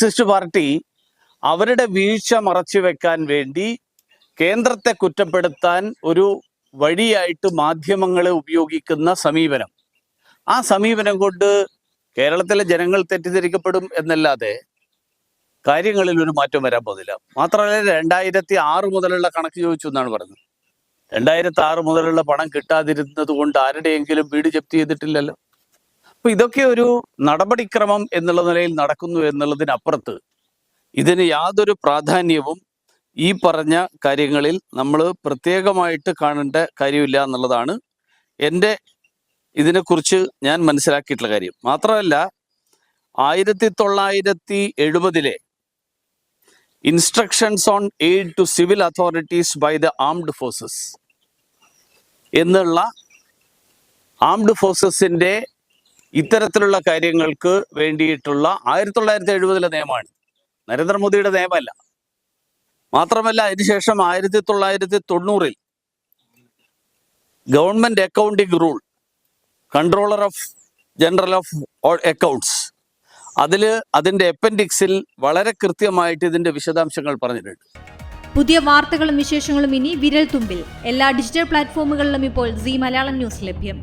Marxist party അവരുടെ വീഴ്ച മറച്ചു വെക്കാൻ വേണ്ടി കേന്ദ്രത്തെ കുറ്റപ്പെടുത്താൻ ഒരു വഴിയായിട്ട് മാധ്യമങ്ങളെ ഉപയോഗിക്കുന്ന സമീപനം, ആ സമീപനം കൊണ്ട് കേരളത്തിലെ ജനങ്ങൾ തെറ്റിദ്ധരിക്കപ്പെടും എന്നല്ലാതെ കാര്യങ്ങളിൽ ഒരു മാറ്റം വരാൻ പോകുന്നില്ല. മാത്രമല്ല 2006 മുതലുള്ള കണക്ക് ചോദിച്ചു എന്നാണ് പറഞ്ഞത്. 2006 മുതലുള്ള പണം കിട്ടാതിരുന്നത് കൊണ്ട് ആരുടെയെങ്കിലും വീട് ജപ്തി ചെയ്തിട്ടില്ലല്ലോ. അപ്പൊ ഇതൊക്കെ ഒരു നടപടിക്രമം എന്നുള്ള നിലയിൽ നടക്കുന്നു എന്നുള്ളതിനപ്പുറത്ത് ഇതിന് യാതൊരു പ്രാധാന്യവും ഈ പറഞ്ഞ കാര്യങ്ങളിൽ നമ്മൾ പ്രത്യേകമായിട്ട് കാണേണ്ട കാര്യമില്ല എന്നുള്ളതാണ് എൻ്റെ ഇതിനെക്കുറിച്ച് ഞാൻ മനസ്സിലാക്കിയിട്ടുള്ള കാര്യം. മാത്രമല്ല 1970 instructions on aid to civil authorities by the armed forces എന്നുള്ള ആംഡ് ഫോഴ്സസിൻ്റെ ഇത്തരത്തിലുള്ള കാര്യങ്ങൾക്ക് വേണ്ടിയിട്ടുള്ള 1970 നിയമമാണ്, നരേന്ദ്രമോദിയുടെ നിയമമല്ല. മാത്രമല്ല അതിനുശേഷം 1990 government accounting rule, controller of general of accounts, അതിൻ്റെ അപ്പൻഡിക്സിൽ വളരെ കൃത്യമായിട്ട് ഇതിൻ്റെ വിശദാംശങ്ങൾ പറഞ്ഞിട്ടുണ്ട്. പുതിയ വാർത്തകളും വിശേഷങ്ങളും ഇനി വിരൽ തുമ്പിൽ. എല്ലാ ഡിജിറ്റൽ പ്ലാറ്റ്ഫോമുകളിലും ഇപ്പോൾ സീ മലയാളം ന്യൂസ് ലഭ്യം.